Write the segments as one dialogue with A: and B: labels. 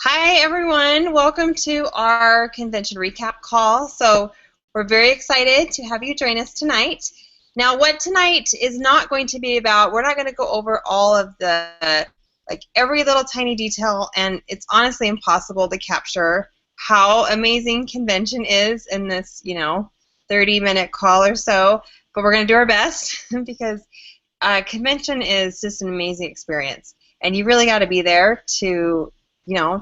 A: Hi, everyone. Welcome to our convention recap call. So we're very excited to have you join us tonight. Now, what tonight is not going to be about, we're not going to go over all of the, every little tiny detail, and it's honestly impossible to capture how amazing convention is in this, 30-minute call or so. But we're going to do our best because convention is just an amazing experience. And you really got to be there to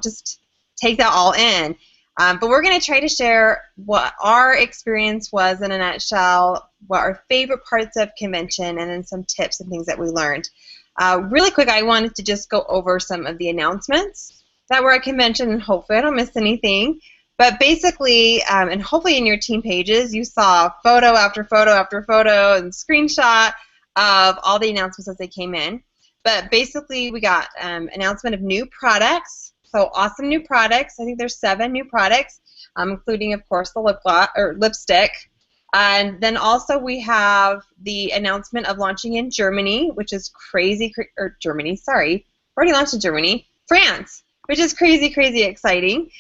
A: just take that all in. But we're going to try to share what our experience was in a nutshell, what our favorite parts of convention, and then some tips and things that we learned. Really quick, I wanted to just go over some of the announcements that were at convention, and hopefully I don't miss anything. But basically, and hopefully in your team pages, you saw photo after photo after photo and screenshot of all the announcements as they came in. But basically, we got announcement of new products. So awesome new products. I think there's 7 new products, including, of course, the lipstick. And then also we have the announcement of launching in Germany, which is crazy, or Germany, sorry. Already launched in Germany. France, which is crazy, crazy exciting.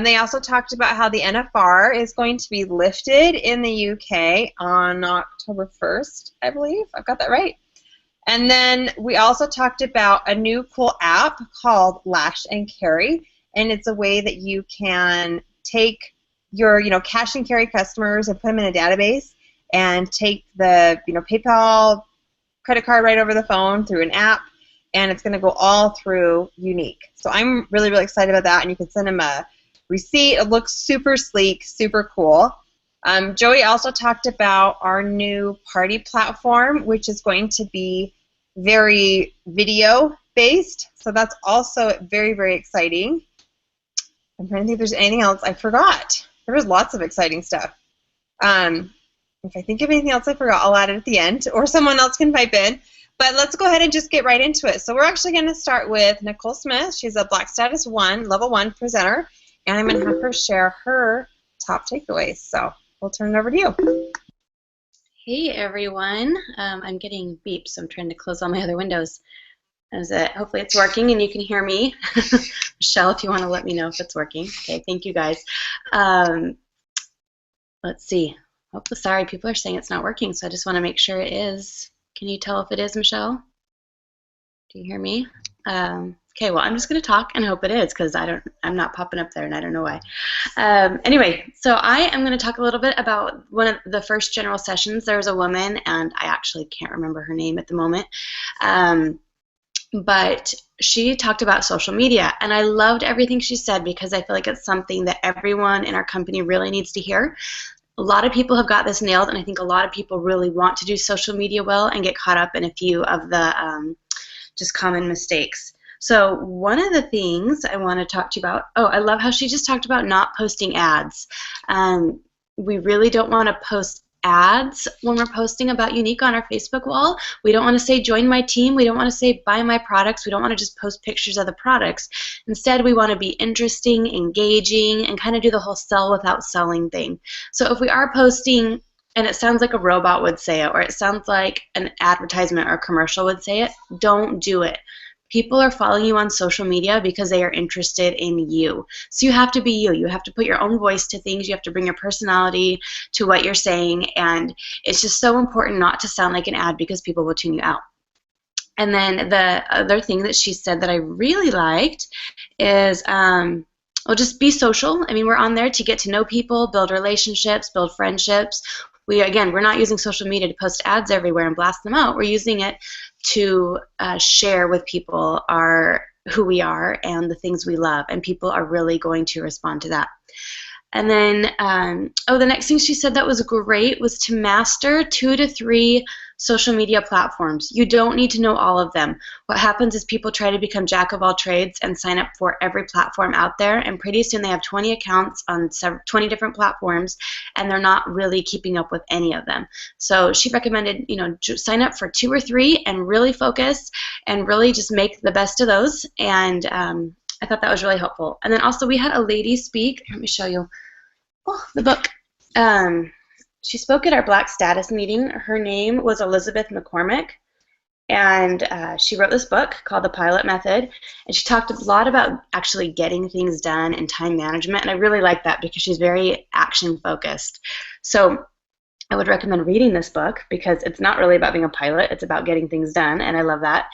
A: They also talked about how the NFR is going to be lifted in the UK on October 1st, I believe. I've got that right. And then we also talked about a new cool app called Lash and Carry, and it's a way that you can take your cash and carry customers and put them in a database and take the PayPal credit card right over the phone through an app, and it's going to go all through Unique. So I'm really, really excited about that, and you can send them a receipt. It looks super sleek, super cool. Joey also talked about our new party platform, which is going to be very video based, so that's also very, very exciting. I'm trying to think if there's anything else I forgot. There was lots of exciting stuff. If I think of anything else I forgot, I'll add it at the end, or someone else can pipe in. But let's go ahead and just get right into it. So we're actually going to start with Nicole Smith. She's a Black Status 1, Level 1 presenter, and I'm going to have her share her top takeaways. So we'll turn it over to you.
B: Hey everyone, I'm getting beeps, so I'm trying to close all my other windows. Hopefully it's working and you can hear me. Michelle, if you want to let me know if it's working. Okay, thank you guys. Let's see. Sorry, people are saying it's not working, so I just want to make sure it is. Can you tell if it is, Michelle? Do you hear me? Okay, well, I'm just going to talk and hope it is because I'm not popping up there and I don't know why. Anyway, so I am going to talk a little bit about one of the first general sessions. There was a woman, and I actually can't remember her name at the moment, but she talked about social media, and I loved everything she said because I feel like it's something that everyone in our company really needs to hear. A lot of people have got this nailed, and I think a lot of people really want to do social media well and get caught up in a few of the just common mistakes. So one of the things I want to talk to you about, I love how she just talked about not posting ads. We really don't want to post ads when we're posting about Unique on our Facebook wall. We don't want to say join my team. We don't want to say buy my products. We don't want to just post pictures of the products. Instead, we want to be interesting, engaging, and kind of do the whole sell without selling thing. So if we are posting and it sounds like a robot would say it, or it sounds like an advertisement or a commercial would say it, don't do it. People are following you on social media because they are interested in you. So you have to be you. You have to put your own voice to things. You have to bring your personality to what you're saying. And it's just so important not to sound like an ad because people will tune you out. And then the other thing that she said that I really liked is, just be social. I mean, we're on there to get to know people, build relationships, build friendships. We're not using social media to post ads everywhere and blast them out. We're using it to share with people who we are and the things we love, and people are really going to respond to that. And then, the next thing she said that was great was to master 2 to 3 social media platforms. You don't need to know all of them. What happens is people try to become jack of all trades and sign up for every platform out there, and pretty soon they have 20 accounts on 20 different platforms, and they're not really keeping up with any of them. So she recommended, sign up for 2 or 3 and really focus and really just make the best of those. And I thought that was really helpful. And then also we had a lady speak. Let me show you the book. She spoke at our Black Status meeting. Her name was Elizabeth McCormick, And she wrote this book called The Pilot Method, and she talked a lot about actually getting things done and time management. And I really like that because she's very action focused. So I would recommend reading this book because it's not really about being a pilot, it's about getting things done, and I love that.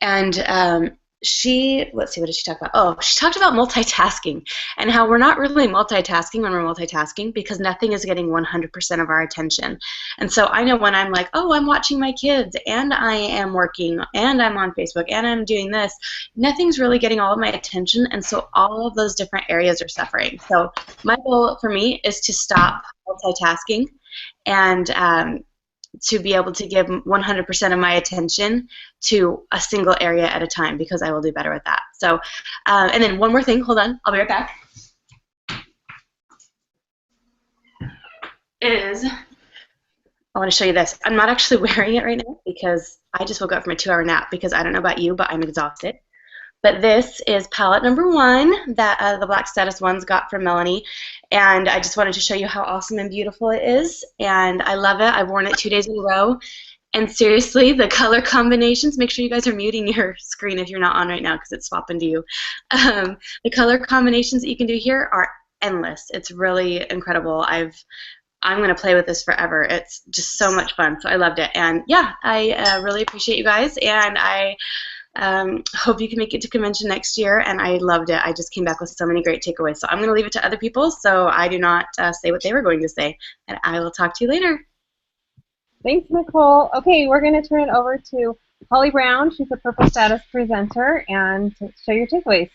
B: And let's see, what did she talk about? Oh, she talked about multitasking and how we're not really multitasking when we're multitasking because nothing is getting 100% of our attention. And so I know when I'm like, oh, I'm watching my kids and I am working and I'm on Facebook and I'm doing this, nothing's really getting all of my attention. And so all of those different areas are suffering. So my goal for me is to stop multitasking and to be able to give 100% of my attention to a single area at a time because I will do better with that. So, and then one more thing, hold on, I'll be right back. I want to show you this. I'm not actually wearing it right now because I just woke up from a 2-hour nap because I don't know about you, but I'm exhausted. But this is palette number 1 that the Black Status ones got from Melanie. And I just wanted to show you how awesome and beautiful it is. And I love it. I've worn it 2 days in a row. And seriously, the color combinations, make sure you guys are muting your screen if you're not on right now because it's swapping to you. The color combinations that you can do here are endless. It's really incredible. I'm going to play with this forever. It's just so much fun. So I loved it. And yeah, I really appreciate you guys. And I hope you can make it to convention next year, and I loved it. I just came back with so many great takeaways. So I'm going to leave it to other people so I do not say what they were going to say, and I will talk to you later.
A: Thanks, Nicole. Okay, we're going to turn it over to Holly Brown. She's a Purple Status presenter, and to show your takeaways.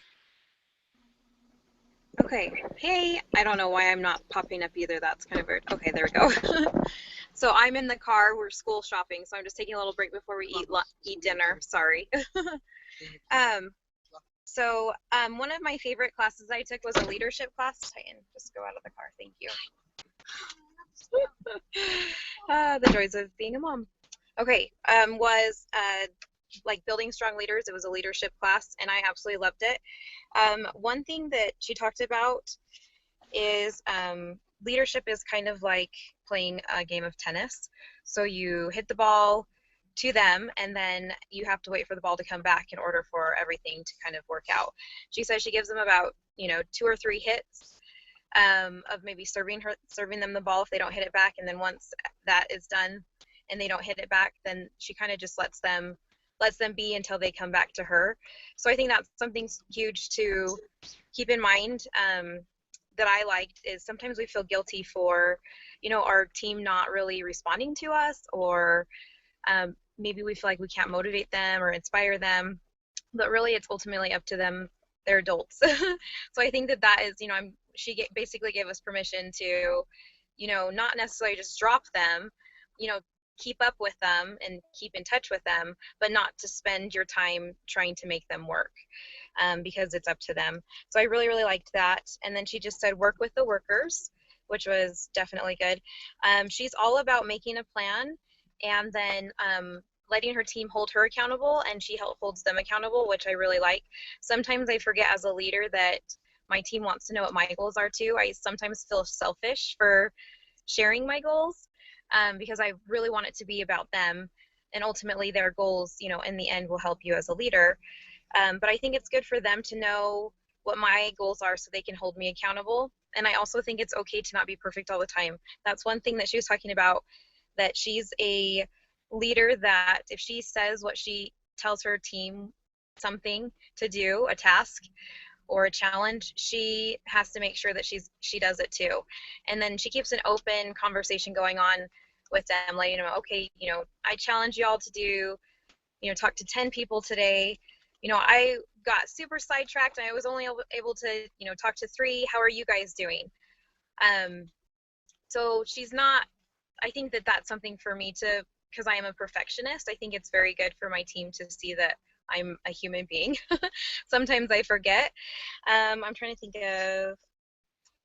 C: Okay, hey, I don't know why I'm not popping up either. That's kind of weird. Okay, there we go. So I'm in the car. We're school shopping, so I'm just taking a little break before we eat dinner. Sorry. One of my favorite classes I took was a leadership class. Titan, just go out of the car. Thank you. The joys of being a mom. Okay, was like building strong leaders. It was a leadership class, and I absolutely loved it. One thing that she talked about is leadership is kind of like playing a game of tennis. So you hit the ball to them, and then you have to wait for the ball to come back in order for everything to kind of work out. She says she gives them about 2 or 3 hits of maybe serving them the ball if they don't hit it back, and then once that is done and they don't hit it back, then she kind of just lets them be until they come back to her. So I think that's something huge to keep in mind that I liked is sometimes we feel guilty for, our team not really responding to us, or maybe we feel like we can't motivate them or inspire them, but really it's ultimately up to them. They're adults. So I think that is, basically gave us permission to, not necessarily just drop them, keep up with them and keep in touch with them, but not to spend your time trying to make them work because it's up to them. So I really, really liked that. And then she just said, work with the workers, which was definitely good. She's all about making a plan and then letting her team hold her accountable, and she holds them accountable, which I really like. Sometimes I forget as a leader that my team wants to know what my goals are too. I sometimes feel selfish for sharing my goals. Because I really want it to be about them, and ultimately their goals, in the end will help you as a leader. But I think it's good for them to know what my goals are so they can hold me accountable. And I also think it's okay to not be perfect all the time. That's one thing that she was talking about, that she's a leader that if she says what she tells her team something to do, a task or a challenge, she has to make sure that she does it too. And then she keeps an open conversation going on with them, letting them know, okay, I challenge you all to do, talk to 10 people today. I got super sidetracked and I was only able to, talk to 3. How are you guys doing? So she's not, I think that that's something for me to, because I am a perfectionist, I think it's very good for my team to see that I'm a human being. Sometimes I forget. I'm trying to think of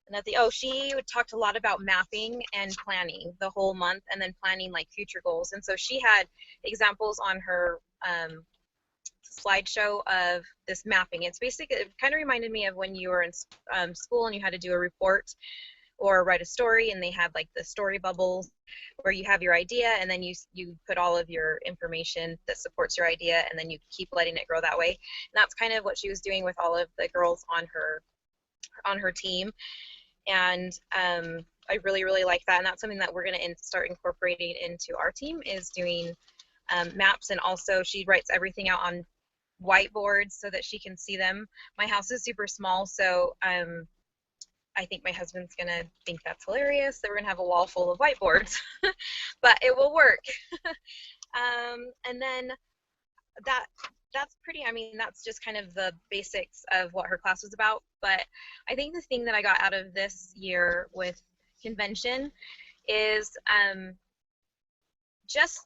C: another. Oh, she talked a lot about mapping and planning the whole month, and then planning like future goals. And so she had examples on her slideshow of this mapping. It's basically, it kind of reminded me of when you were in school and you had to do a report or write a story, and they had like the story bubbles where you have your idea and then you put all of your information that supports your idea, and then you keep letting it grow that way. And that's kind of what she was doing with all of the girls on her team. And I really, really like that, and that's something that we're going to start incorporating into our team, is doing maps. And also she writes everything out on whiteboards so that she can see them. My house is super small, so I think my husband's going to think that's hilarious that we're going to have a wall full of whiteboards, but it will work. And then that's pretty, I mean, that's just kind of the basics of what her class was about. But I think the thing that I got out of this year with convention is just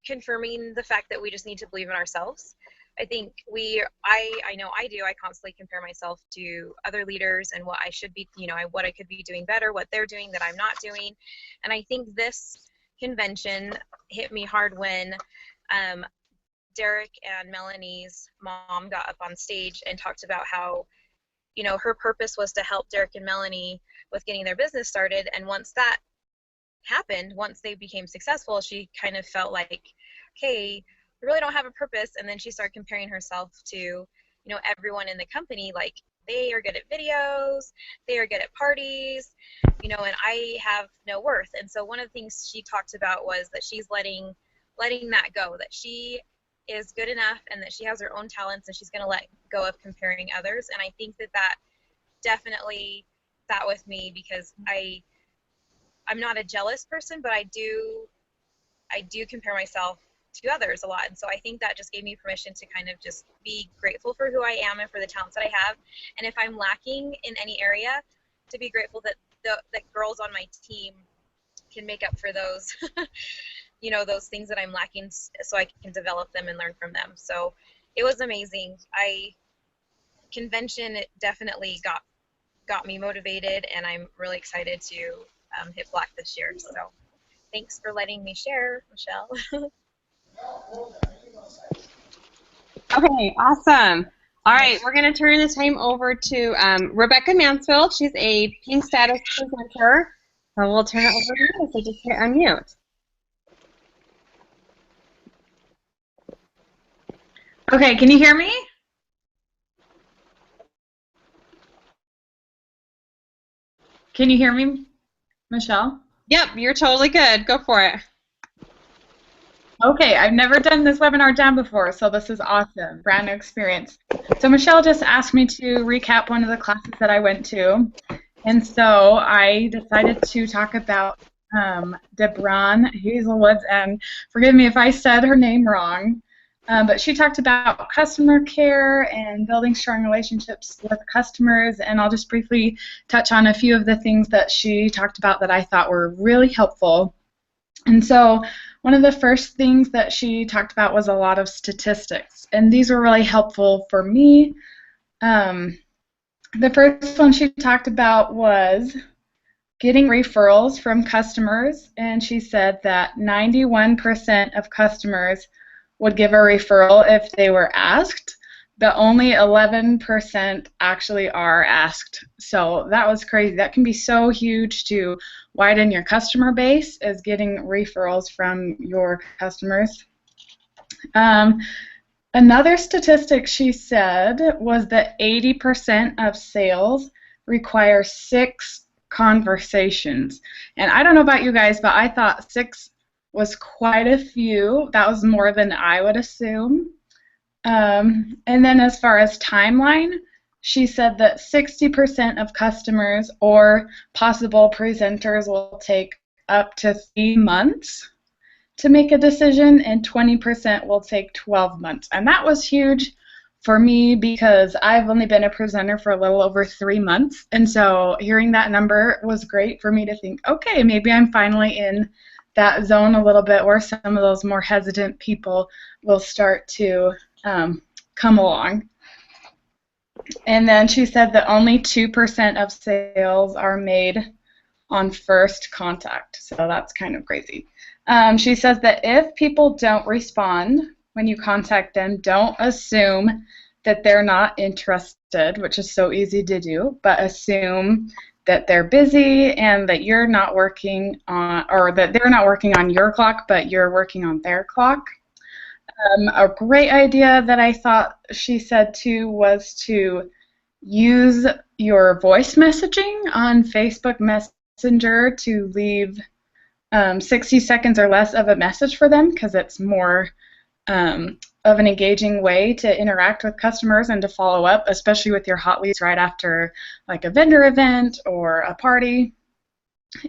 C: confirming the fact that we just need to believe in ourselves. I think I know I do. I constantly compare myself to other leaders and what I should be, what I could be doing better, what they're doing that I'm not doing. And I think this convention hit me hard when Derek and Melanie's mom got up on stage and talked about how, her purpose was to help Derek and Melanie with getting their business started. And once that happened, once they became successful, she kind of felt like, okay, I really don't have a purpose. And then she started comparing herself to, everyone in the company, like they are good at videos, they are good at parties, and I have no worth. And so one of the things she talked about was that she's letting that go, that she is good enough and that she has her own talents, and she's going to let go of comparing others. And I think that definitely sat with me, because I'm not a jealous person, but I do compare myself to others a lot. And so I think that just gave me permission to kind of just be grateful for who I am and for the talents that I have. And if I'm lacking in any area, to be grateful that the girls on my team can make up for those, those things that I'm lacking, so I can develop them and learn from them. So it was amazing. Convention definitely got me motivated, and I'm really excited to hit Black this year. So thanks for letting me share, Michelle.
A: Okay, awesome. All right, we're going to turn the time over to Rebecca Mansfield. She's a Pink Status presenter. So we'll turn it over to you, so just hit unmute.
D: Okay, can you hear me? Can you hear me, Michelle?
A: Yep, you're totally good. Go for it.
D: Okay, I've never done this webinar jam before, so this is awesome. Brand new experience. So Michelle just asked me to recap one of the classes that I went to, and so I decided to talk about Debron Hazelwoods, and forgive me if I said her name wrong, but she talked about customer care and building strong relationships with customers, and I'll just briefly touch on a few of the things that she talked about that I thought were really helpful. And so one of the first things that she talked about was a lot of statistics, and these were really helpful for me. The first one she talked about was getting referrals from customers, and she said that 91% of customers would give a referral if they were asked, but only 11% actually are asked. So that was crazy. That can be so huge to widen your customer base, as getting referrals from your customers. Another statistic she said was that 80% of sales require 6 conversations. And I don't know about you guys, but I thought 6 was quite a few. That was more than I would assume. And then as far as timeline, she said that 60% of customers or possible presenters will take up to 3 months to make a decision, and 20% will take 12 months. And that was huge for me, because I've only been a presenter for a little over 3 months. And so hearing that number was great for me to think, okay, maybe I'm finally in that zone a little bit where some of those more hesitant people will start to come along. And then she said that only 2% of sales are made on first contact. So that's kind of crazy. She says that if people don't respond when you contact them, don't assume that they're not interested, which is so easy to do, but assume that they're busy and that you're not working on, or that they're not working on your clock, but you're working on their clock. A great idea that I thought she said too was to use your voice messaging on Facebook Messenger to leave 60 seconds or less of a message for them, because it's more of an engaging way to interact with customers and to follow up, especially with your hot leads right after like a vendor event or a party.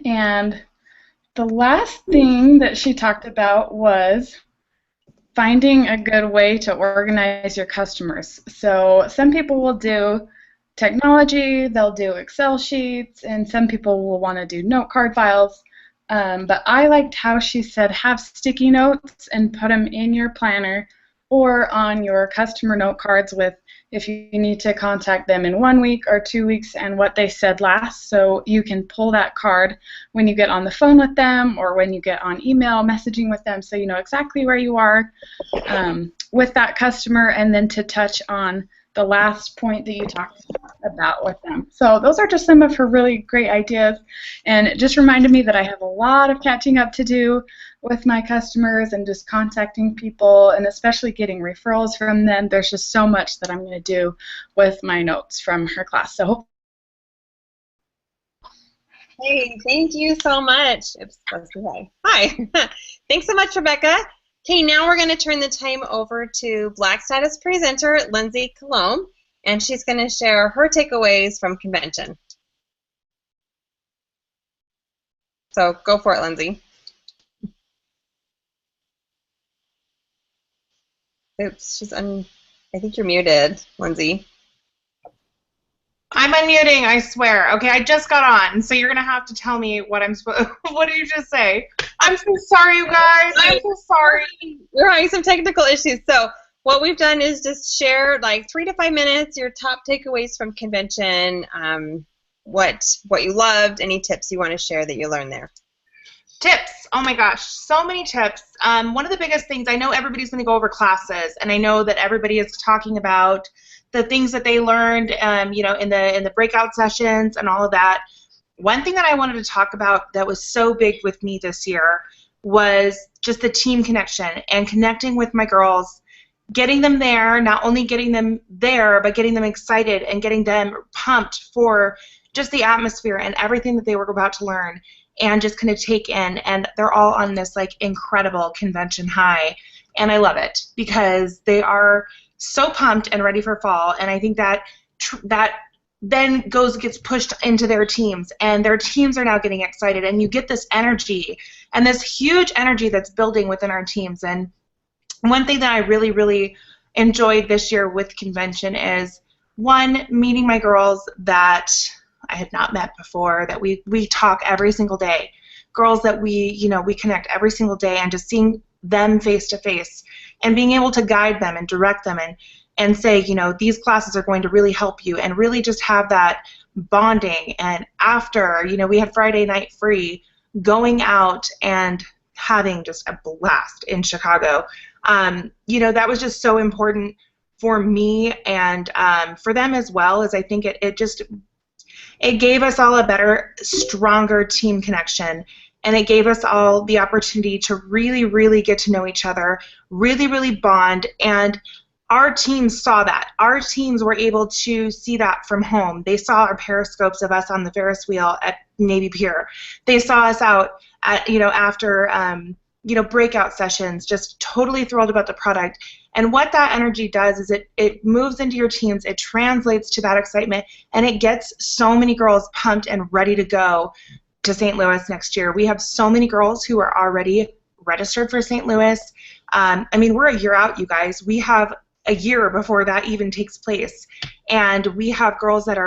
D: And the last thing that she talked about was finding a good way to organize your customers. So some people will do technology, they'll do Excel sheets, and some people will want to do note card files. But I liked how she said have sticky notes and put them in your planner or on your customer note cards with if you need to contact them in 1 week or 2 weeks and what they said last, so you can pull that card when you get on the phone with them or when you get on email messaging with them, so you know exactly where you are with that customer, and then to touch on the last point that you talked about with them. So those are just some of her really great ideas, and it just reminded me that I have a lot of catching up to do with my customers and just contacting people and especially getting referrals from them. There's just so much that I'm going to do with my notes from her class. So
A: Hey, thank you so much. Oops, let's say hi. Thanks so much, Rebecca. Okay, now we're going to turn the time over to Black Status presenter Lindsay Colomb, and she's going to share her takeaways from convention. So go for it, Lindsay. Oops, I think you're muted, Lindsay.
E: I'm unmuting, I swear. Okay, I just got on, so you're gonna have to tell me what I'm supposed. What did you just say? I'm so sorry, you guys. I'm so sorry.
A: We're having some technical issues. So what we've done is just share like 3 to 5 minutes your top takeaways from convention, what you loved, any tips you want to share that you learned there.
E: Tips. Oh my gosh, so many tips. One of the biggest things, I know everybody's going to go over classes, and I know that everybody is talking about the things that they learned, you know, in the breakout sessions and all of that. One thing that I wanted to talk about that was so big with me this year was just the team connection and connecting with my girls, getting them there, not only getting them there, but getting them excited and getting them pumped for just the atmosphere and everything that they were about to learn and just kind of take in. And they're all on this like incredible convention high, and I love it because they are so pumped and ready for fall. And I think that that then gets pushed into their teams, and their teams are now getting excited, and you get this energy and this huge energy that's building within our teams. And one thing that I really, really enjoyed this year with convention is, one, meeting my girls that I had not met before, that we talk every single day, girls that we connect every single day, and just seeing them face to face and being able to guide them and direct them and say, you know, these classes are going to really help you, and really just have that bonding. And after, you know, we had Friday night free, going out and having just a blast in Chicago. You know, that was just so important for me and for them as well, as I think it gave us all a better, stronger team connection. And it gave us all the opportunity to really, really get to know each other, really, really bond. And our teams saw that. Our teams were able to see that from home. They saw our periscopes of us on the Ferris wheel at Navy Pier. They saw us out at, you know, after, you know, breakout sessions, just totally thrilled about the product. And what that energy does is it moves into your teams, it translates to that excitement, and it gets so many girls pumped and ready to go to St. Louis next year. We have so many girls who are already registered for St. Louis. I mean, we're a year out, you guys. We have a year before that even takes place. And we have girls that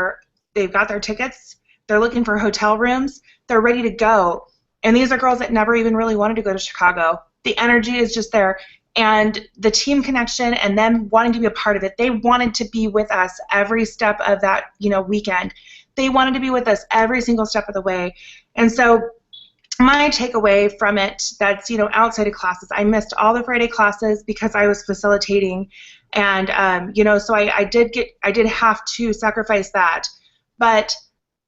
E: they've got their tickets, they're looking for hotel rooms, they're ready to go. And these are girls that never even really wanted to go to Chicago. The energy is just there. And the team connection and them wanting to be a part of it, they wanted to be with us every step of that, you know, weekend. They wanted to be with us every single step of the way. And so my takeaway from it, that's, you know, outside of classes, I missed all the Friday classes because I was facilitating. And, you know, so I did have to sacrifice that. But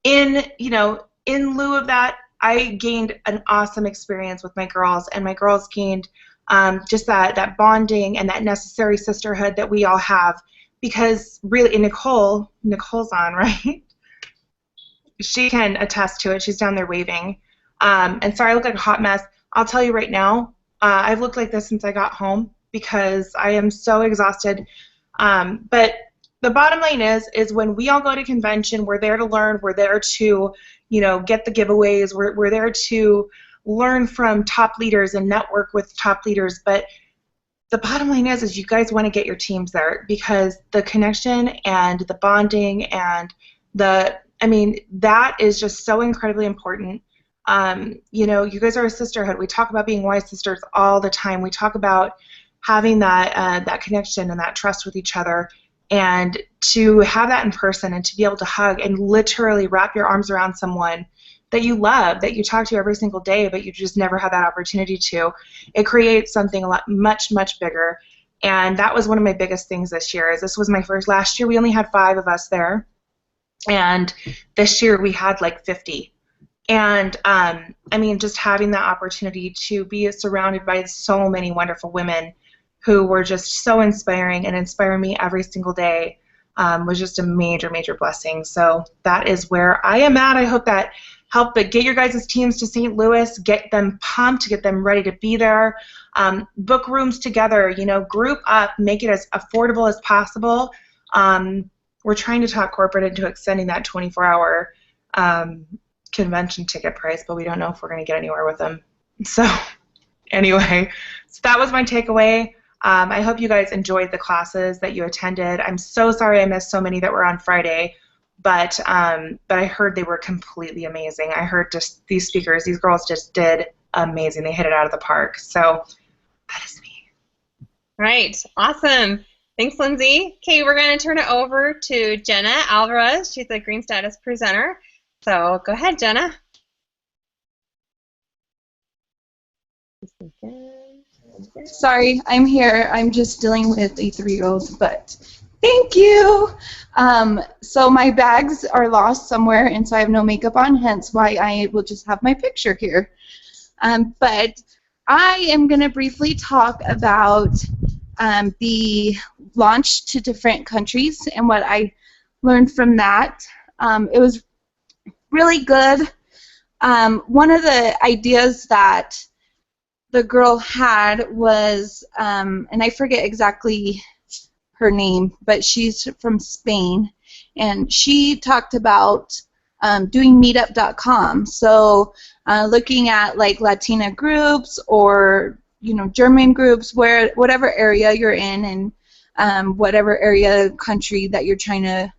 E: in lieu of that, I gained an awesome experience with my girls, and my girls gained just that bonding and that necessary sisterhood that we all have. Because really, and Nicole's on, right? She can attest to it. She's down there waving. And sorry, I look like a hot mess. I'll tell you right now, I've looked like this since I got home because I am so exhausted. But the bottom line is when we all go to convention, we're there to learn. We're there to, get the giveaways. We're there to learn from top leaders and network with top leaders. But the bottom line is you guys want to get your teams there because the connection and the bonding and that is just so incredibly important. You guys are a sisterhood. We talk about being wise sisters all the time. We talk about having that connection and that trust with each other, and to have that in person and to be able to hug and literally wrap your arms around someone that you love, that you talk to every single day, but you just never had that opportunity to. It creates something much, much bigger. And that was one of my biggest things this year. This was my first. Last year we only had 5 of us there, and this year we had like 50. And just having that opportunity to be surrounded by so many wonderful women who were just so inspiring and inspire me every single day was just a major, major blessing. So that is where I am at. I hope that helped get your guys' teams to St. Louis, get them pumped, get them ready to be there, book rooms together, group up, make it as affordable as possible. We're trying to talk corporate into extending that 24-hour convention ticket price, but we don't know if we're going to get anywhere with them. So anyway, so that was my takeaway. I hope you guys enjoyed the classes that you attended. I'm so sorry I missed so many that were on Friday, but I heard they were completely amazing. I heard just these speakers, these girls just did amazing. They hit it out of the park. So that is me.
A: Right. Awesome. Thanks, Lindsay. Okay, we're going to turn it over to Jenna Alvarez. She's the Green Status presenter. So go ahead, Jenna.
F: Sorry, I'm here. I'm just dealing with a 3-year-old, but thank you. So my bags are lost somewhere, and so I have no makeup on, hence why I will just have my picture here. But I am going to briefly talk about the launch to different countries and what I learned from that. It was really good. One of the ideas that the girl had was, and I forget exactly her name, but she's from Spain, and she talked about doing meetup.com. So looking at like Latina groups or German groups, whatever area you're in, and whatever area country that you're trying to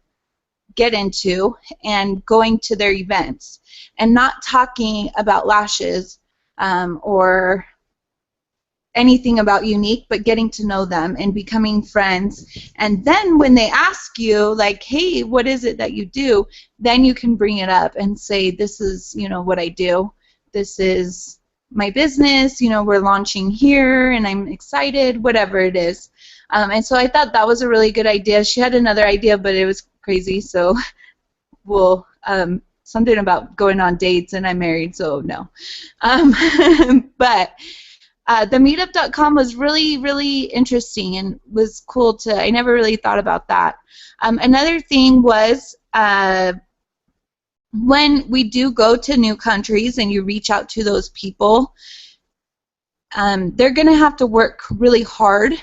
F: get into, and going to their events and not talking about lashes or anything about Unique, but getting to know them and becoming friends. And then when they ask you, like, hey, what is it that you do, then you can bring it up and say, this is, what I do. This is my business, we're launching here, and I'm excited, whatever it is. And so I thought that was a really good idea. She had another idea, but it was crazy, so we'll, something about going on dates, and I'm married, so no. But the meetup.com was really, really interesting and was cool I never really thought about that. Another thing was when we do go to new countries and you reach out to those people, they're going to have to work really hard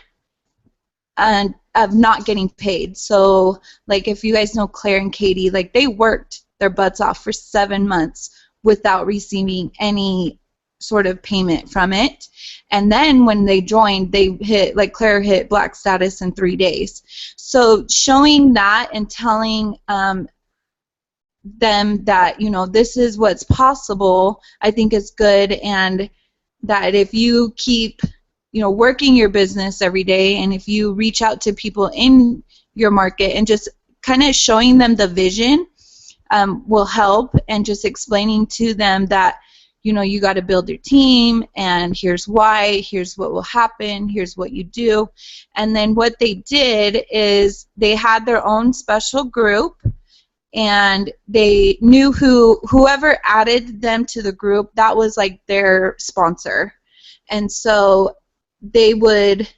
F: and of not getting paid. So, like, if you guys know Claire and Katie, like, they worked their butts off for 7 months without receiving any sort of payment from it. And then when they joined, they hit, like Claire hit black status in 3 days. So showing that and telling them that, this is what's possible, I think is good, and that if you keep, working your business every day, and if you reach out to people in your market and just kind of showing them the vision will help, and just explaining to them that, you got to build your team, and here's why, here's what will happen, here's what you do. And then what they did is they had their own special group, and they knew whoever added them to the group, that was like their sponsor. And so they would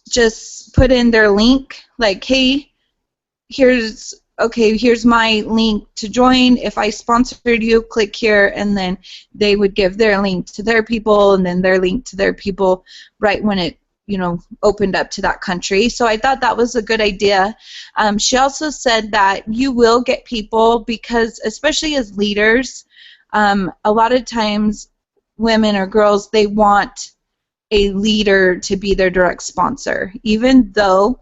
F: just put in their link, like, hey, here's my link to join. If I sponsored you, click here, and then they would give their link to their people, and then their link to their people right when it, opened up to that country. So I thought that was a good idea. She also said that you will get people, because especially as leaders, a lot of times women or girls, they want a leader to be their direct sponsor, even though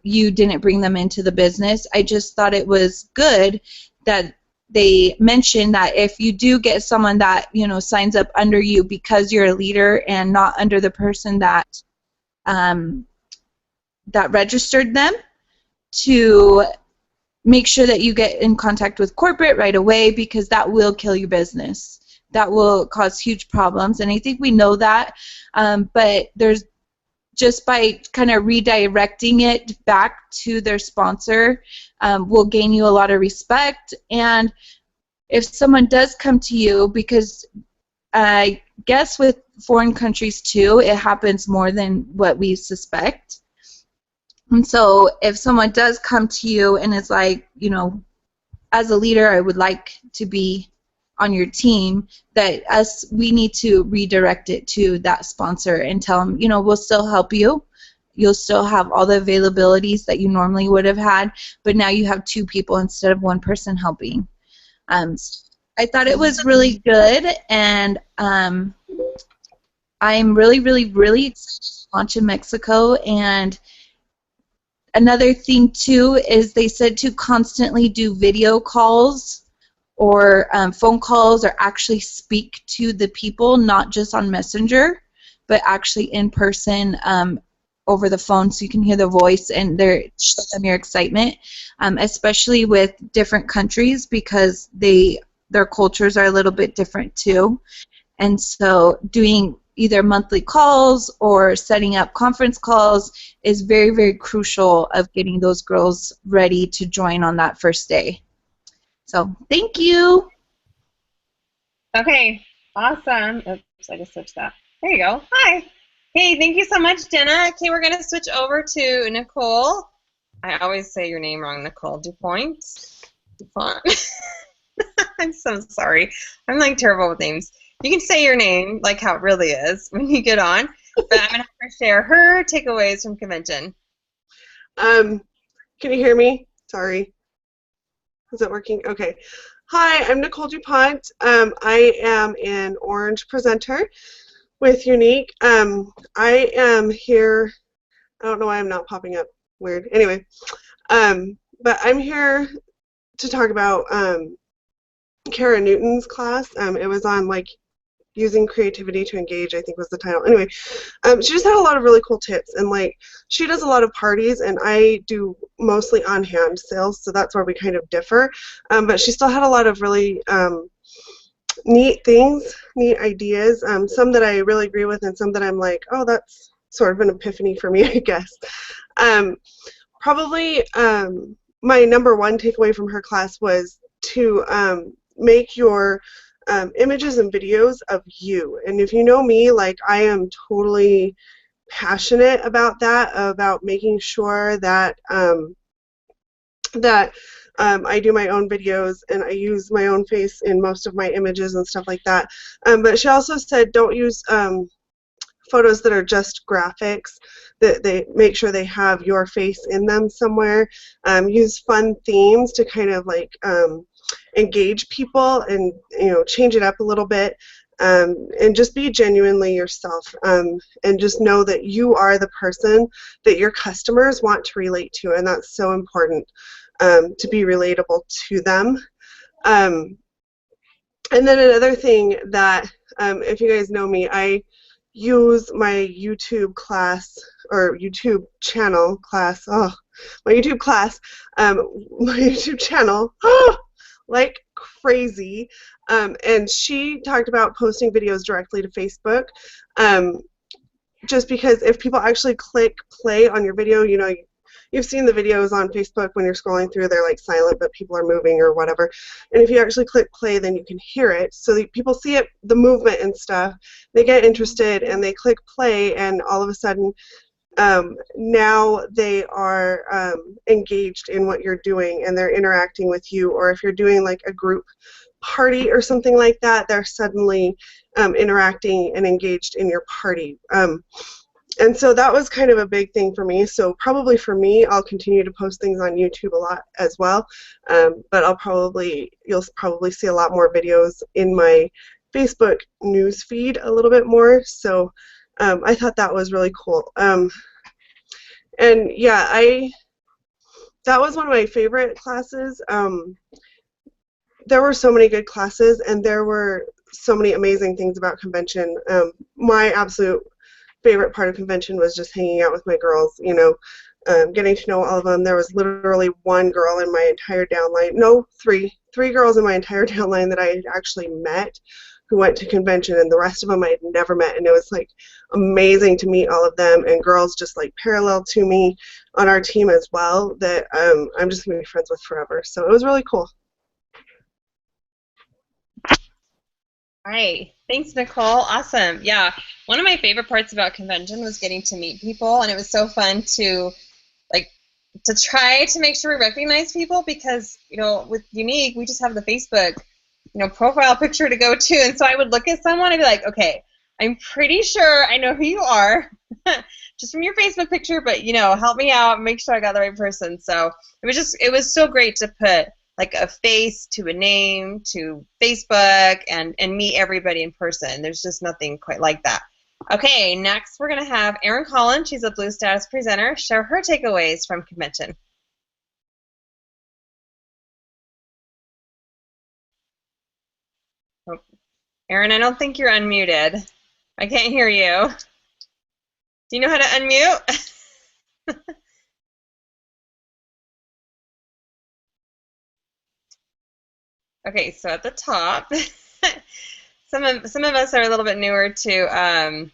F: you didn't bring them into the business. I just thought it was good that they mentioned that if you do get someone that signs up under you because you're a leader and not under the person that registered them, to make sure that you get in contact with corporate right away, because that will kill your business. That will cause huge problems, and I think we know that, but there's just by kind of redirecting it back to their sponsor will gain you a lot of respect. And if someone does come to you, because I guess with foreign countries too, it happens more than what we suspect. And so if someone does come to you and is like, as a leader, I would like to be on your team, that we need to redirect it to that sponsor and tell them, we'll still help you. You'll still have all the availabilities that you normally would have had, but now you have 2 people instead of 1 person helping. I thought it was really good, and I'm really, really, really excited to launch in Mexico. And another thing, too, is they said to constantly do video calls or phone calls, or actually speak to the people, not just on Messenger, but actually in person over the phone, so you can hear the voice and show them your excitement, especially with different countries, because their cultures are a little bit different too. And so doing either monthly calls or setting up conference calls is very, very crucial of getting those girls ready to join on that first day. So thank you.
A: Okay, awesome. Oops, I just switched that. There you go. Hi. Hey, thank you so much, Jenna. Okay, we're going to switch over to Nicole. I always say your name wrong, Nicole. DuPont? I'm so sorry. I'm like terrible with names. You can say your name like how it really is when you get on, but I'm going to have her share her takeaways from convention.
G: Can you hear me? Sorry. Is that working? Okay. Hi, I'm Nicole DuPont. I am an orange presenter with Unique. I am here. I don't know why I'm not popping up. Weird. Anyway, but I'm here to talk about Kara Newton's class. It was on using creativity to engage, I think was the title. Anyway, she just had a lot of really cool tips, and she does a lot of parties, and I do mostly on-hand sales, so that's where we kind of differ. But she still had a lot of really neat things, neat ideas, some that I really agree with, and some that I'm like, oh, that's sort of an epiphany for me, I guess. Probably my number 1 takeaway from her class was to make your images and videos of you. And if you know me, I am totally passionate about that, about making sure that I do my own videos and I use my own face in most of my images and stuff like that. But she also said don't use photos that are just graphics, that they make sure they have your face in them somewhere. Use fun themes to kind of engage people and change it up a little bit, and just be genuinely yourself, and just know that you are the person that your customers want to relate to, and that's so important, to be relatable to them. And then another thing that, if you guys know me, I use my YouTube class, or YouTube channel class, my YouTube channel like crazy, and she talked about posting videos directly to Facebook, just because if people actually click play on your video, you've seen the videos on Facebook when you're scrolling through, they're like silent, but people are moving or whatever. And if you actually click play, then you can hear it. So people see it, the movement and stuff. They get interested and they click play, and all of a sudden, now they are engaged in what you're doing, and they're interacting with you. Or if you're doing like a group party or something like that, they're suddenly interacting and engaged in your party. And so that was kind of a big thing for me. So probably for me, I'll continue to post things on YouTube a lot as well. But you'll probably see a lot more videos in my Facebook news feed a little bit more. So I thought that was really cool. And yeah, that was one of my favorite classes. There were so many good classes, and there were so many amazing things about convention. My absolute favorite part of convention was just hanging out with my girls, getting to know all of them. There was literally one girl in my entire downline, no, three girls in my entire downline that I had actually met who went to convention, and the rest of them I had never met, and it was like amazing to meet all of them, and girls just like parallel to me on our team as well that I'm just going to be friends with forever. So it was really cool.
A: All right. Thanks, Nicole. Awesome. Yeah. One of my favorite parts about convention was getting to meet people, and it was so fun to try to make sure we recognize people because, with Unique, we just have the Facebook, profile picture to go to. And so I would look at someone and be like, okay, I'm pretty sure I know who you are just from your Facebook picture, but, help me out, make sure I got the right person. So it was so great to put like a face to a name to Facebook and meet everybody in person. There's just nothing quite like that. Okay, next we're going to have Erin Collins. She's a Blue Status presenter. Share her takeaways from convention. Oh, Erin, I don't think you're unmuted. I can't hear you. Do you know how to unmute? Okay, so at the top, some of us are a little bit newer to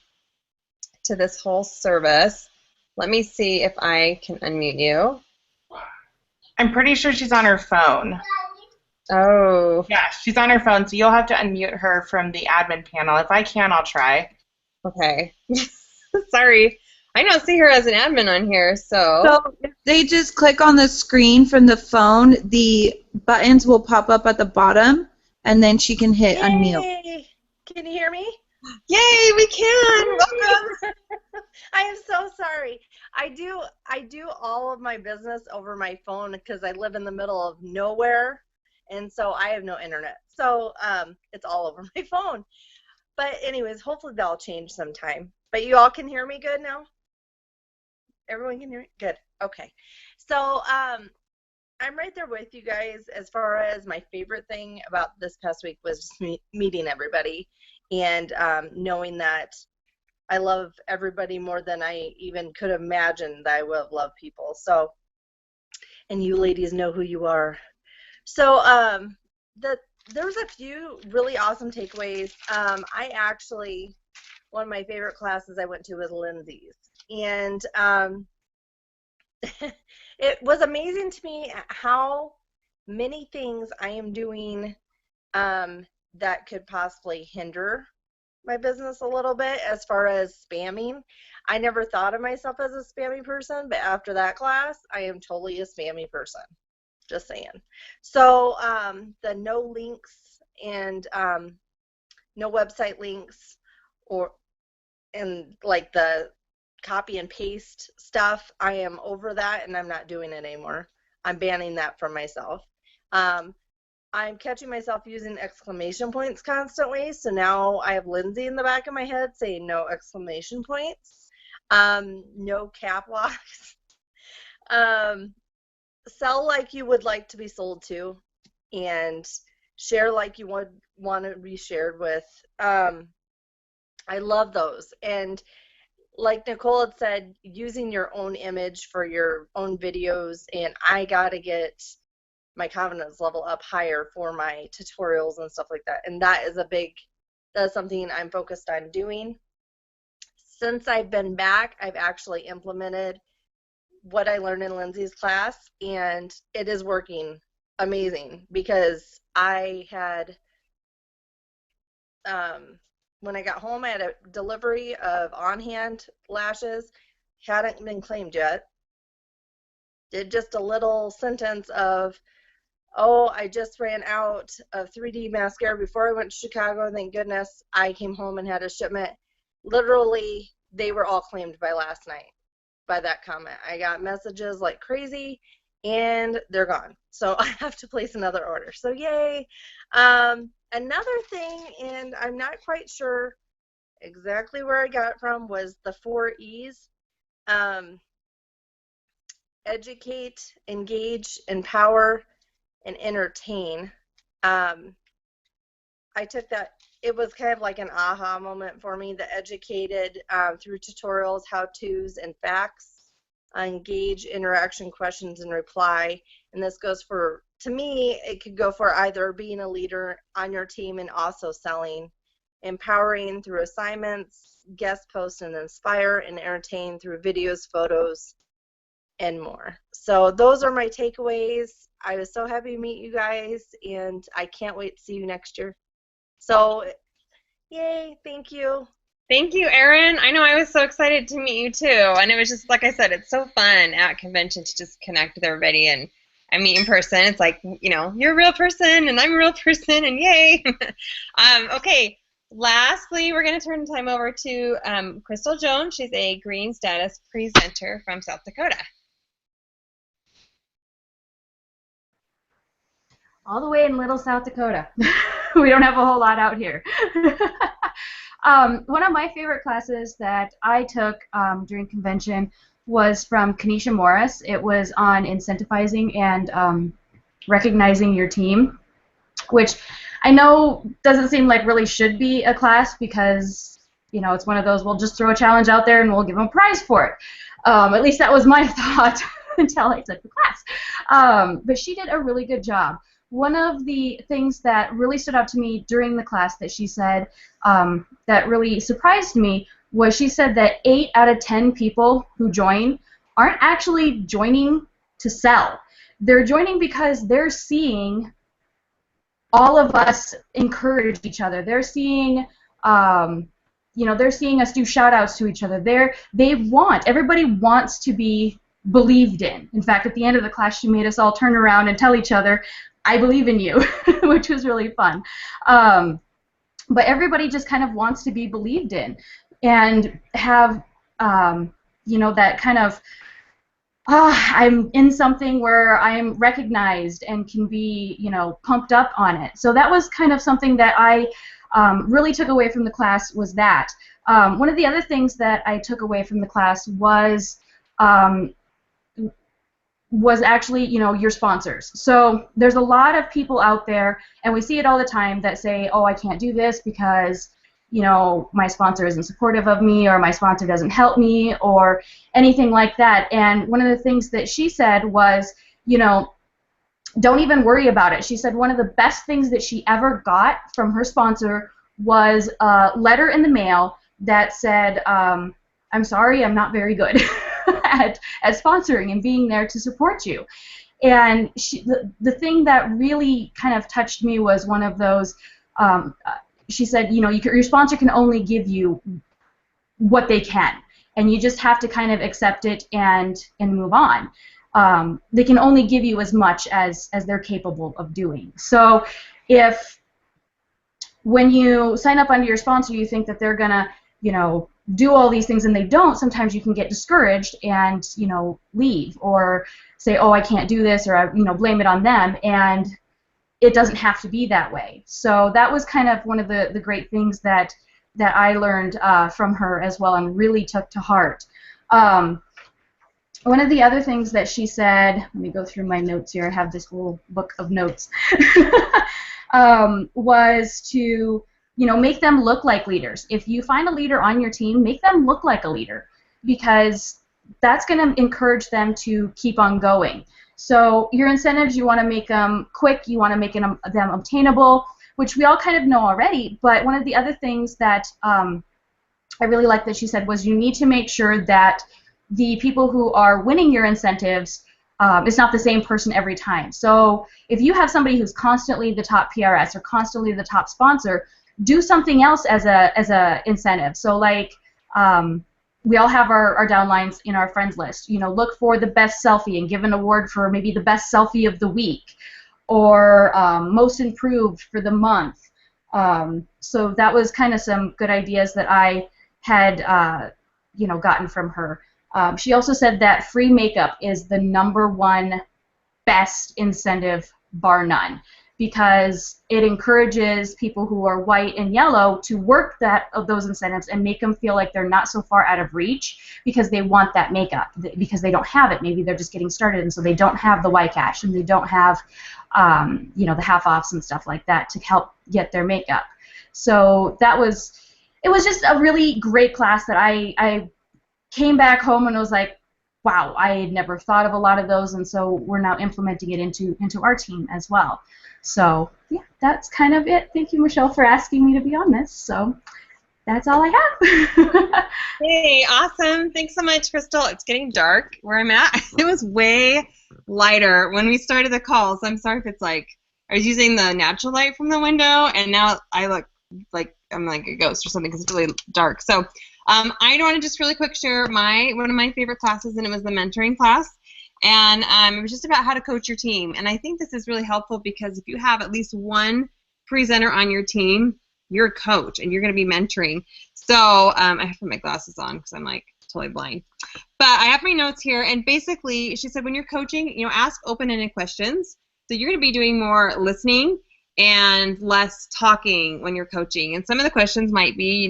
A: this whole service. Let me see if I can unmute you.
E: I'm pretty sure she's on her phone.
A: Oh.
E: Yeah, she's on her phone, so you'll have to unmute her from the admin panel. If I can, I'll try.
A: Okay. Sorry. I don't see her as an admin on here, so.
F: So if they just click on the screen from the phone, the buttons will pop up at the bottom, and then she can hit unmute.
H: Can you hear me?
A: Yay, we can. Welcome.
H: I am so sorry. I do all of my business over my phone because I live in the middle of nowhere, and so I have no internet. So it's all over my phone. But anyways, hopefully that'll change sometime. But you all can hear me good now? Everyone can hear me? Good. Okay. So I'm right there with you guys as far as my favorite thing about this past week was just meeting everybody and knowing that I love everybody more than I even could have imagined that I would have loved people. So, and you ladies know who you are. So there was a few really awesome takeaways. One of my favorite classes I went to was Lindsay's. And it was amazing to me how many things I am doing that could possibly hinder my business a little bit as far as spamming. I never thought of myself as a spammy person, but after that class, I am totally a spammy person. Just saying. So the no links and no website links and like the copy and paste stuff, I am over that and I'm not doing it anymore. I'm banning that from myself. I'm catching myself using exclamation points constantly, so now I have Lindsay in the back of my head saying no exclamation points, no cap locks, sell like you would like to be sold to, and share like you would want to be shared with. I love those. And like Nicole had said, using your own image for your own videos, and I got to get my confidence level up higher for my tutorials and stuff like that. And that's something I'm focused on doing. Since I've been back, I've actually implemented what I learned in Lindsay's class, and it is working amazing because I had, when I got home, I had a delivery of on-hand lashes, hadn't been claimed yet. Did just a little sentence of, oh, I just ran out of 3D mascara before I went to Chicago. Thank goodness I came home and had a shipment. Literally, they were all claimed by last night by that comment. I got messages like crazy, and they're gone. So I have to place another order. So yay. Another thing, and I'm not quite sure exactly where I got it from, was the 4 E's. Educate, engage, empower, and entertain. I took that, it was kind of like an aha moment for me. The educated through tutorials, how-tos, and facts. Engage, interaction, questions, and reply. And this goes for, to me, it could go for either being a leader on your team and also selling. Empowering through assignments, guest posts, and inspire, and entertain through videos, photos, and more. So those are my takeaways. I was so happy to meet you guys, and I can't wait to see you next year. So, yay, thank you.
A: Thank you, Erin. I know I was so excited to meet you too. And it was just, like I said, it's so fun at convention to just connect with everybody and meet in person. It's like, you know, you're a real person and I'm a real person, and yay. Okay, lastly, we're going to turn the time over to Crystal Jones. She's a green status presenter from South Dakota.
I: All the way in Little South Dakota. We don't have a whole lot out here. One of my favorite classes that I took during convention was from Kanisha Morris. It was on incentivizing and recognizing your team, which I know doesn't seem like really should be a class because, you know, it's one of those, we'll just throw a challenge out there and we'll give them a prize for it. At least that was my thought until I took the class. But she did a really good job. One of the things that really stood out to me during the class that she said that really surprised me was she said that 8 out of 10 people who join aren't actually joining to sell. They're joining because they're seeing all of us encourage each other. They're seeing, you know, they're seeing us do shout-outs to each other. Everybody wants to be believed in. In fact, at the end of the class, she made us all turn around and tell each other, I believe in you, which was really fun. But everybody just kind of wants to be believed in and have, you know, that kind of, I'm in something where I'm recognized and can be, you know, pumped up on it. So that was kind of something that I really took away from the class was that. One of the other things that I took away from the class was actually, you know, your sponsors. So there's a lot of people out there, and we see it all the time, that say, oh, I can't do this because, you know, my sponsor isn't supportive of me, or my sponsor doesn't help me, or anything like that. And one of the things that she said was, you know, don't even worry about it. She said one of the best things that she ever got from her sponsor was a letter in the mail that said, I'm sorry, I'm not very good at sponsoring and being there to support you. And the thing that really kind of touched me was one of those, she said, you know, your sponsor can only give you what they can, and you just have to kind of accept it and move on. They can only give you as much as they're capable of doing. So if when you sign up under your sponsor, you think that they're going to, you know, do all these things and they don't, sometimes you can get discouraged and, you know, leave or say, oh, I can't do this, or, you know, blame it on them, and it doesn't have to be that way. So that was kind of one of the great things that I learned from her as well and really took to heart. One of the other things that she said, let me go through my notes here, I have this whole book of notes, was to, you know, make them look like leaders. If you find a leader on your team, make them look like a leader, because that's going to encourage them to keep on going. So your incentives, you want to make them quick, you want to make them obtainable, which we all kind of know already, but one of the other things that I really liked that she said was you need to make sure that the people who are winning your incentives, it's not the same person every time. So if you have somebody who's constantly the top PRS or constantly the top sponsor, do something else as a incentive. So like we all have our downlines in our friends list. You know, look for the best selfie and give an award for maybe the best selfie of the week, or most improved for the month. So that was kind of some good ideas that I had gotten from her. She also said that free makeup is the #1 best incentive, bar none, because it encourages people who are white and yellow to work those incentives and make them feel like they're not so far out of reach because they want that makeup, because they don't have it. Maybe they're just getting started, and so they don't have the Y cash, and they don't have the half-offs and stuff like that to help get their makeup. So it was just a really great class that I came back home and was like, wow, I had never thought of a lot of those, and so we're now implementing it into our team as well. So yeah, that's kind of it. Thank you, Michelle, for asking me to be on this. So that's all I have.
A: Hey, awesome. Thanks so much, Crystal. It's getting dark where I'm at. It was way lighter when we started the call, so I'm sorry if it's like I was using the natural light from the window, and now I look like I'm like a ghost or something because it's really dark. So I want to just really quick share one of my favorite classes, and it was the mentoring class. And it was just about how to coach your team. And I think this is really helpful because if you have at least one presenter on your team, you're a coach and you're going to be mentoring. So I have to put my glasses on because I'm like totally blind. But I have my notes here, and basically she said when you're coaching, ask open-ended questions. So you're going to be doing more listening and less talking when you're coaching. And some of the questions might be,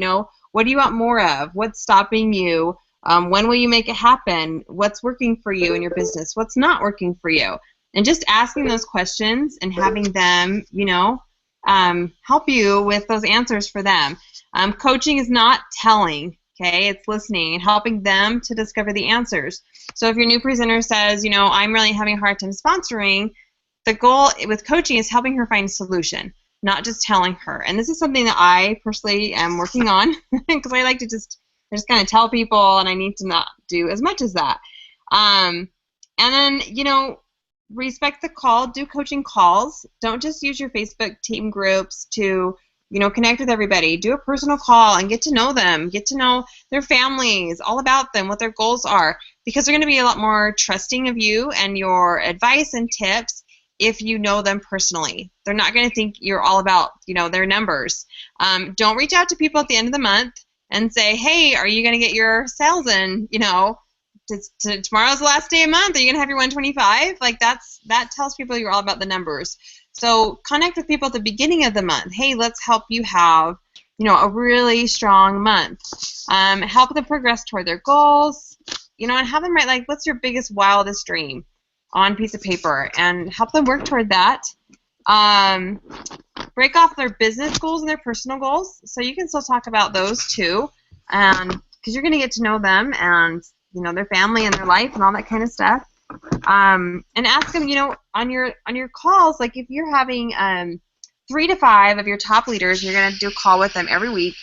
A: what do you want more of? What's stopping you? When will you make it happen? What's working for you in your business? What's not working for you? And just asking those questions and having them, help you with those answers for them. Coaching is not telling, okay? It's listening and helping them to discover the answers. So if your new presenter says, I'm really having a hard time sponsoring, the goal with coaching is helping her find a solution, not just telling her. And this is something that I personally am working on because I like to just kind of tell people, and I need to not do as much as that. And then, respect the call. Do coaching calls. Don't just use your Facebook team groups to, connect with everybody. Do a personal call and get to know them. Get to know their families, all about them, what their goals are, because they're going to be a lot more trusting of you and your advice and tips if you know them personally. They're not going to think you're all about, their numbers. Don't reach out to people at the end of the month and say, hey, are you going to get your sales in, tomorrow's the last day of the month, are you going to have your 125? Like that tells people you're all about the numbers. So connect with people at the beginning of the month. Hey, let's help you have, a really strong month. Help them progress toward their goals, and have them write, like, what's your biggest, wildest dream on a piece of paper, and help them work toward that. Break off their business goals and their personal goals, so you can still talk about those too, because you're going to get to know them and their family and their life and all that kind of stuff. And ask them, on your calls, like if you're having 3 to 5 of your top leaders, you're going to do a call with them every week.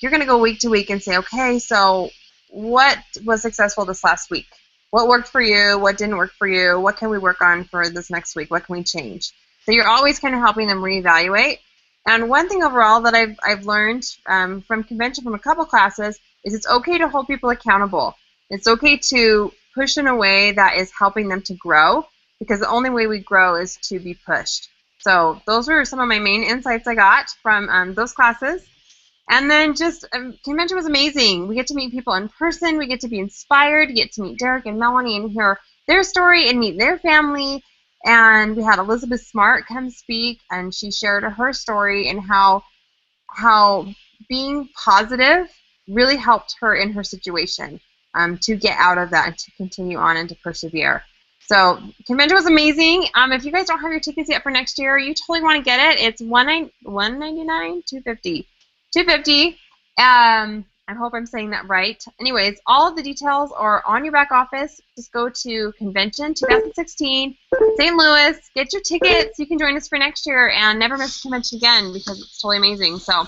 A: You're going to go week to week and say, okay, so what was successful this last week? What worked for you? What didn't work for you? What can we work on for this next week? What can we change? So you're always kind of helping them reevaluate. And one thing overall that I've learned from convention, from a couple classes, is it's okay to hold people accountable. It's okay to push in a way that is helping them to grow, because the only way we grow is to be pushed. So those were some of my main insights I got from those classes. And then just convention was amazing. We get to meet people in person. We get to be inspired. We get to meet Derek and Melanie and hear their story and meet their family. And we had Elizabeth Smart come speak, and she shared her story and how being positive really helped her in her situation to get out of that and to continue on and to persevere. So convention was amazing. If you guys don't have your tickets yet for next year, you totally want to get it. It's $199, $250. $250. I hope I'm saying that right. Anyways, all of the details are on your back office. Just go to Convention 2016, St. Louis, get your tickets. You can join us for next year and never miss a convention again, because it's totally amazing. So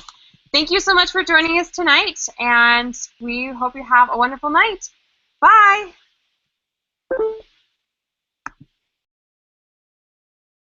A: thank you so much for joining us tonight, and we hope you have a wonderful night. Bye.